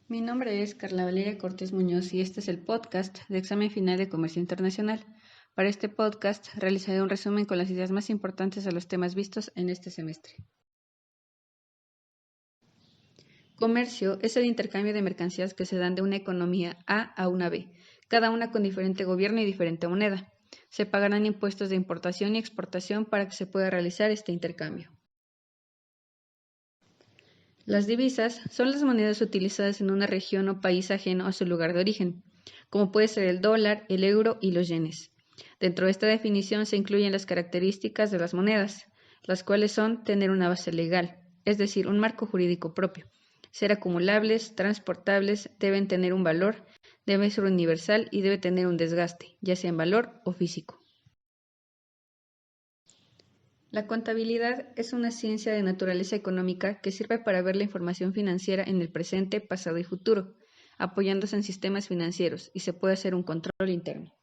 Mi nombre es Carla Valeria Cortés Muñoz y este es el podcast de Examen Final de Comercio Internacional. Para este podcast realizaré un resumen con las ideas más importantes de los temas vistos en este semestre. Comercio es el intercambio de mercancías que se dan de una economía A a una B, cada una con diferente gobierno y diferente moneda. Se pagarán impuestos de importación y exportación para que se pueda realizar este intercambio. Las divisas son las monedas utilizadas en una región o país ajeno a su lugar de origen, como puede ser el dólar, el euro y los yenes. Dentro de esta definición se incluyen las características de las monedas, las cuales son tener una base legal, es decir, un marco jurídico propio, ser acumulables, transportables, deben tener un valor, debe ser universal y debe tener un desgaste, ya sea en valor o físico. La contabilidad es una ciencia de naturaleza económica que sirve para ver la información financiera en el presente, pasado y futuro, apoyándose en sistemas financieros, y se puede hacer un control interno.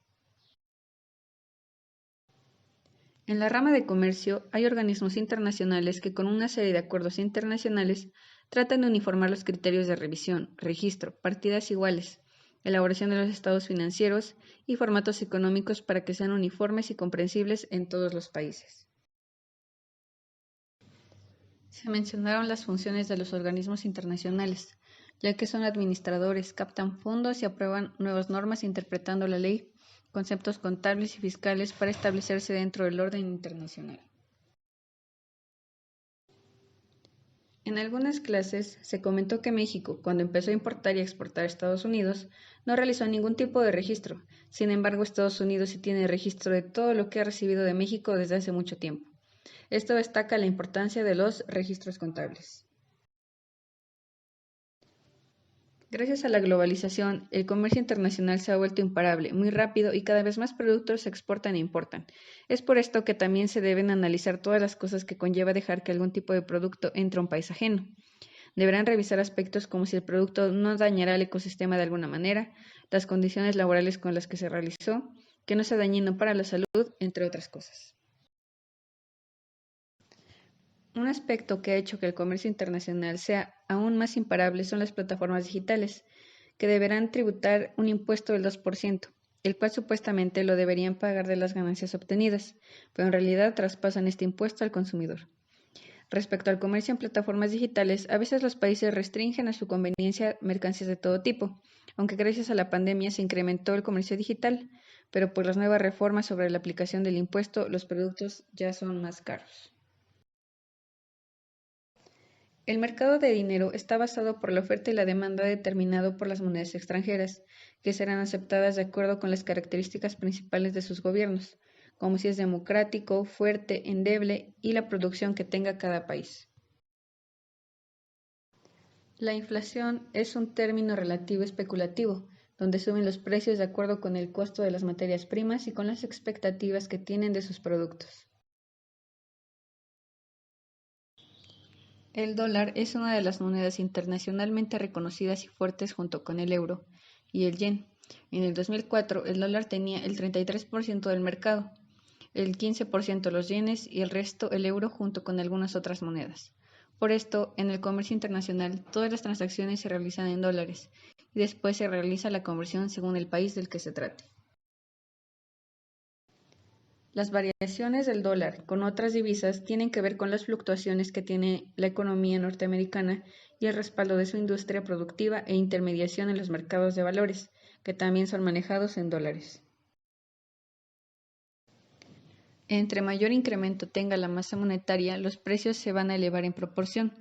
En la rama de comercio hay organismos internacionales que con una serie de acuerdos internacionales tratan de uniformar los criterios de revisión, registro, partidas iguales, elaboración de los estados financieros y formatos económicos para que sean uniformes y comprensibles en todos los países. Se mencionaron las funciones de los organismos internacionales, ya que son administradores, captan fondos y aprueban nuevas normas interpretando la ley, conceptos contables y fiscales para establecerse dentro del orden internacional. En algunas clases se comentó que México, cuando empezó a importar y exportar a Estados Unidos, no realizó ningún tipo de registro. Sin embargo, Estados Unidos sí tiene registro de todo lo que ha recibido de México desde hace mucho tiempo. Esto destaca la importancia de los registros contables. Gracias a la globalización, el comercio internacional se ha vuelto imparable, muy rápido y cada vez más productos se exportan e importan. Es por esto que también se deben analizar todas las cosas que conlleva dejar que algún tipo de producto entre a un país ajeno. Deberán revisar aspectos como si el producto no dañará el ecosistema de alguna manera, las condiciones laborales con las que se realizó, que no sea dañino para la salud, entre otras cosas. Un aspecto que ha hecho que el comercio internacional sea aún más imparable son las plataformas digitales, que deberán tributar un impuesto del 2%, el cual supuestamente lo deberían pagar de las ganancias obtenidas, pero en realidad traspasan este impuesto al consumidor. Respecto al comercio en plataformas digitales, a veces los países restringen a su conveniencia mercancías de todo tipo, aunque gracias a la pandemia se incrementó el comercio digital, pero por las nuevas reformas sobre la aplicación del impuesto, los productos ya son más caros. El mercado de dinero está basado por la oferta y la demanda determinado por las monedas extranjeras, que serán aceptadas de acuerdo con las características principales de sus gobiernos, como si es democrático, fuerte, endeble y la producción que tenga cada país. La inflación es un término relativo especulativo, donde suben los precios de acuerdo con el costo de las materias primas y con las expectativas que tienen de sus productos. El dólar es una de las monedas internacionalmente reconocidas y fuertes junto con el euro y el yen. En el 2004, el dólar tenía el 33% del mercado, el 15% los yenes y el resto el euro junto con algunas otras monedas. Por esto, en el comercio internacional, todas las transacciones se realizan en dólares y después se realiza la conversión según el país del que se trate. Las variaciones del dólar con otras divisas tienen que ver con las fluctuaciones que tiene la economía norteamericana y el respaldo de su industria productiva e intermediación en los mercados de valores, que también son manejados en dólares. Entre mayor incremento tenga la masa monetaria, los precios se van a elevar en proporción.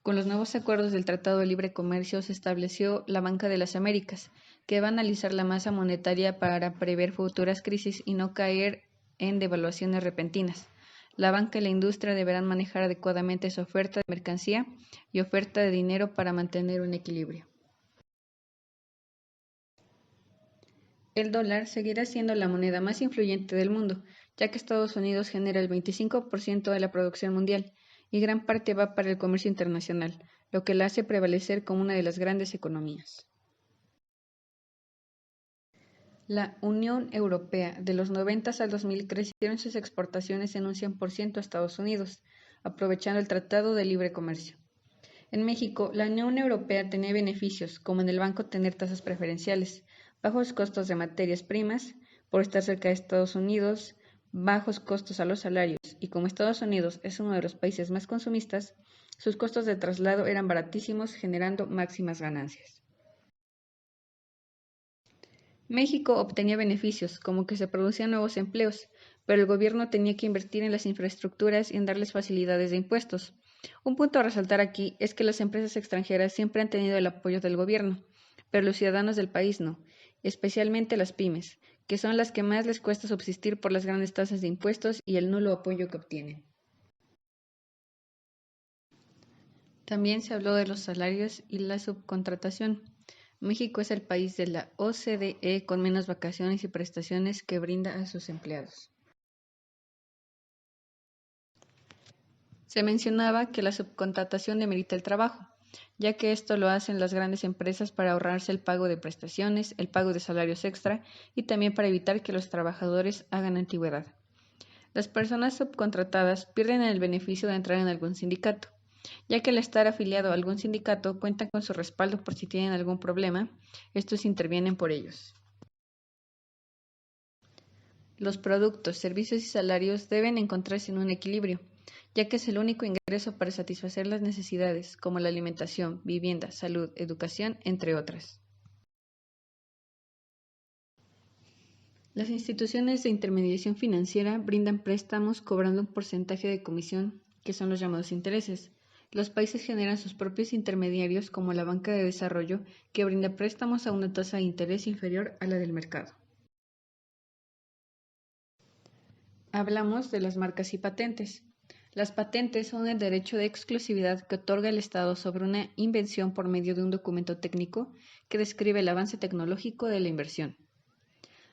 Con los nuevos acuerdos del Tratado de Libre Comercio se estableció la Banca de las Américas, que va a analizar la masa monetaria para prever futuras crisis y no caer en devaluaciones repentinas. La banca y la industria deberán manejar adecuadamente su oferta de mercancía y oferta de dinero para mantener un equilibrio. El dólar seguirá siendo la moneda más influyente del mundo, ya que Estados Unidos genera el 25% de la producción mundial y gran parte va para el comercio internacional, lo que la hace prevalecer como una de las grandes economías. La Unión Europea de los 90 al 2000 crecieron sus exportaciones en un 100% a Estados Unidos, aprovechando el Tratado de Libre Comercio. En México, la Unión Europea tenía beneficios, como en el banco tener tasas preferenciales, bajos costos de materias primas, por estar cerca de Estados Unidos, bajos costos a los salarios, y como Estados Unidos es uno de los países más consumistas, sus costos de traslado eran baratísimos, generando máximas ganancias. México obtenía beneficios, como que se producían nuevos empleos, pero el gobierno tenía que invertir en las infraestructuras y en darles facilidades de impuestos. Un punto a resaltar aquí es que las empresas extranjeras siempre han tenido el apoyo del gobierno, pero los ciudadanos del país no, especialmente las pymes, que son las que más les cuesta subsistir por las grandes tasas de impuestos y el nulo apoyo que obtienen. También se habló de los salarios y la subcontratación. México es el país de la OCDE con menos vacaciones y prestaciones que brinda a sus empleados. Se mencionaba que la subcontratación demerita el trabajo, ya que esto lo hacen las grandes empresas para ahorrarse el pago de prestaciones, el pago de salarios extra y también para evitar que los trabajadores hagan antigüedad. Las personas subcontratadas pierden el beneficio de entrar en algún sindicato, ya que al estar afiliado a algún sindicato cuentan con su respaldo por si tienen algún problema, estos intervienen por ellos. Los productos, servicios y salarios deben encontrarse en un equilibrio, ya que es el único ingreso para satisfacer las necesidades, como la alimentación, vivienda, salud, educación, entre otras. Las instituciones de intermediación financiera brindan préstamos cobrando un porcentaje de comisión, que son los llamados intereses. Los países generan sus propios intermediarios, como la banca de desarrollo, que brinda préstamos a una tasa de interés inferior a la del mercado. Hablamos de las marcas y patentes. Las patentes son el derecho de exclusividad que otorga el Estado sobre una invención por medio de un documento técnico que describe el avance tecnológico de la inversión.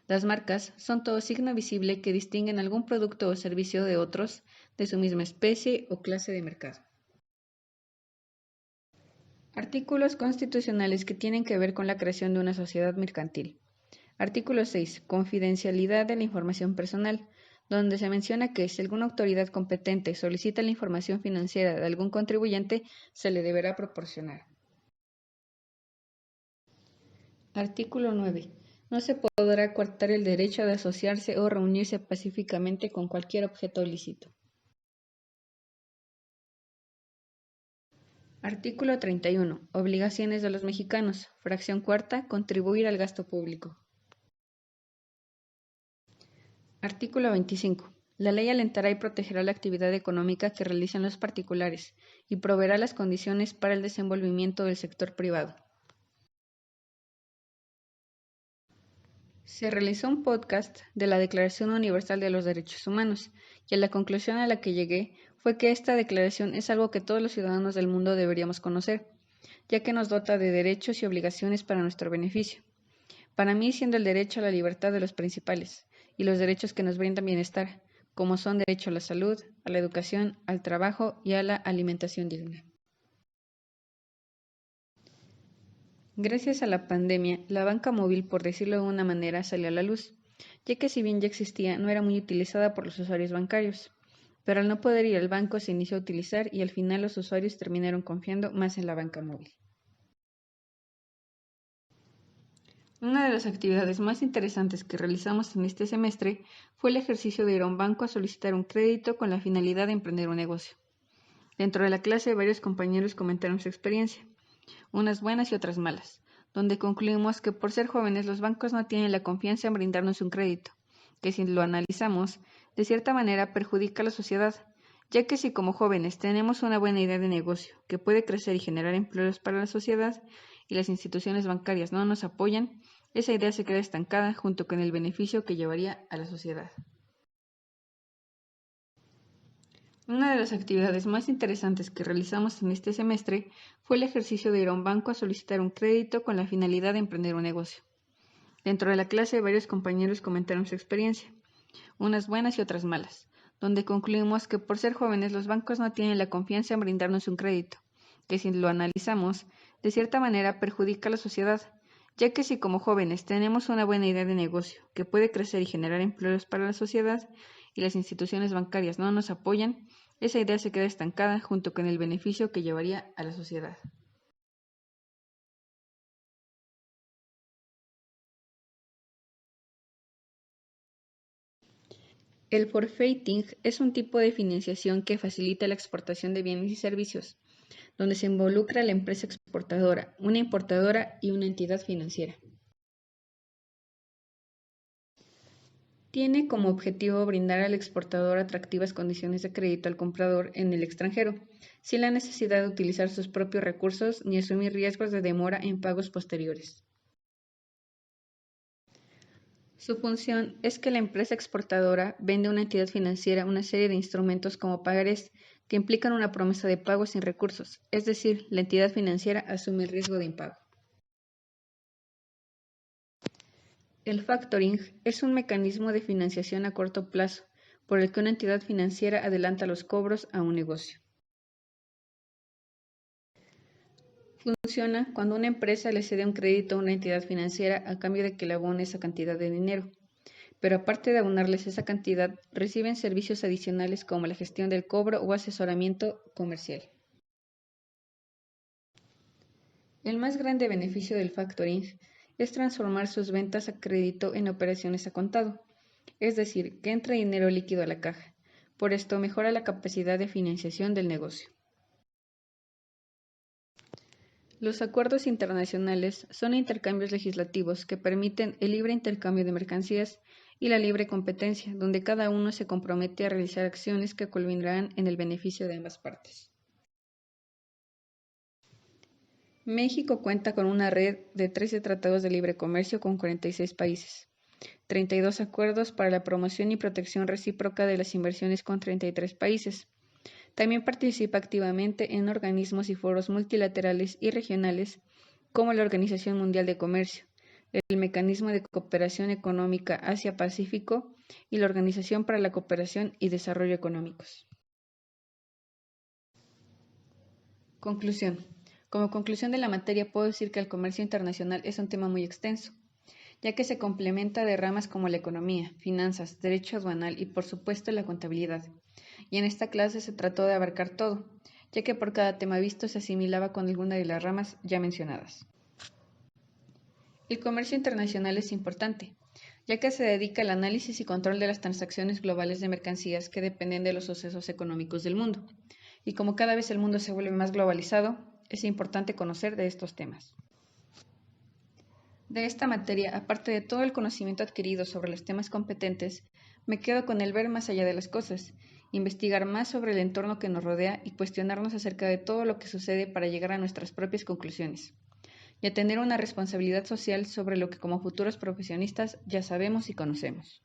Las marcas son todo signo visible que distinguen algún producto o servicio de otros de su misma especie o clase de mercado. Artículos constitucionales que tienen que ver con la creación de una sociedad mercantil. Artículo 6. Confidencialidad de la información personal, donde se menciona que si alguna autoridad competente solicita la información financiera de algún contribuyente, se le deberá proporcionar. Artículo 9. No se podrá coartar el derecho de asociarse o reunirse pacíficamente con cualquier objeto ilícito. Artículo 31. Obligaciones de los mexicanos. Fracción cuarta. Contribuir al gasto público. Artículo 25. La ley alentará y protegerá la actividad económica que realicen los particulares y proveerá las condiciones para el desenvolvimiento del sector privado. Se realizó un podcast de la Declaración Universal de los Derechos Humanos y la conclusión a la que llegué fue que esta declaración es algo que todos los ciudadanos del mundo deberíamos conocer, ya que nos dota de derechos y obligaciones para nuestro beneficio. Para mí, siendo el derecho a la libertad de los principales y los derechos que nos brindan bienestar, como son derecho a la salud, a la educación, al trabajo y a la alimentación digna. Gracias a la pandemia, la banca móvil, por decirlo de una manera, salió a la luz, ya que si bien ya existía, no era muy utilizada por los usuarios bancarios. Pero al no poder ir al banco se inició a utilizar y al final los usuarios terminaron confiando más en la banca móvil. Una de las actividades más interesantes que realizamos en este semestre fue el ejercicio de ir a un banco a solicitar un crédito con la finalidad de emprender un negocio. Dentro de la clase, varios compañeros comentaron su experiencia, unas buenas y otras malas, donde concluimos que por ser jóvenes los bancos no tienen la confianza en brindarnos un crédito, que si lo analizamos, de cierta manera perjudica a la sociedad, ya que si como jóvenes tenemos una buena idea de negocio que puede crecer y generar empleos para la sociedad y las instituciones bancarias no nos apoyan, esa idea se queda estancada junto con el beneficio que llevaría a la sociedad. Una de las actividades más interesantes que realizamos en este semestre fue el ejercicio de ir a un banco a solicitar un crédito con la finalidad de emprender un negocio. Dentro de la clase, varios compañeros comentaron su experiencia, unas buenas y otras malas, donde concluimos que por ser jóvenes los bancos no tienen la confianza en brindarnos un crédito, que si lo analizamos, de cierta manera perjudica a la sociedad, ya que si como jóvenes tenemos una buena idea de negocio que puede crecer y generar empleos para la sociedad y las instituciones bancarias no nos apoyan, esa idea se queda estancada junto con el beneficio que llevaría a la sociedad. El forfaiting es un tipo de financiación que facilita la exportación de bienes y servicios, donde se involucra la empresa exportadora, una importadora y una entidad financiera. Tiene como objetivo brindar al exportador atractivas condiciones de crédito al comprador en el extranjero, sin la necesidad de utilizar sus propios recursos ni asumir riesgos de demora en pagos posteriores. Su función es que la empresa exportadora vende a una entidad financiera una serie de instrumentos como pagarés que implican una promesa de pago sin recursos, es decir, la entidad financiera asume el riesgo de impago. El factoring es un mecanismo de financiación a corto plazo por el que una entidad financiera adelanta los cobros a un negocio. Funciona cuando una empresa le cede un crédito a una entidad financiera a cambio de que le abone esa cantidad de dinero, pero aparte de abonarles esa cantidad, reciben servicios adicionales como la gestión del cobro o asesoramiento comercial. El más grande beneficio del factoring es transformar sus ventas a crédito en operaciones a contado, es decir, que entra dinero líquido a la caja. Por esto mejora la capacidad de financiación del negocio. Los acuerdos internacionales son intercambios legislativos que permiten el libre intercambio de mercancías y la libre competencia, donde cada uno se compromete a realizar acciones que culminarán en el beneficio de ambas partes. México cuenta con una red de 13 tratados de libre comercio con 46 países, 32 acuerdos para la promoción y protección recíproca de las inversiones con 33 países. También participa activamente en organismos y foros multilaterales y regionales como la Organización Mundial de Comercio, el Mecanismo de Cooperación Económica Asia-Pacífico y la Organización para la Cooperación y Desarrollo Económicos. Conclusión. Como conclusión de la materia puedo decir que el comercio internacional es un tema muy extenso, ya que se complementa de ramas como la economía, finanzas, derecho aduanal y por supuesto la contabilidad. Y en esta clase se trató de abarcar todo, ya que por cada tema visto se asimilaba con alguna de las ramas ya mencionadas. El comercio internacional es importante, ya que se dedica al análisis y control de las transacciones globales de mercancías que dependen de los sucesos económicos del mundo. Y como cada vez el mundo se vuelve más globalizado, es importante conocer de estos temas. De esta materia, aparte de todo el conocimiento adquirido sobre los temas competentes, me quedo con el ver más allá de las cosas, investigar más sobre el entorno que nos rodea y cuestionarnos acerca de todo lo que sucede para llegar a nuestras propias conclusiones, y a tener una responsabilidad social sobre lo que como futuros profesionistas ya sabemos y conocemos.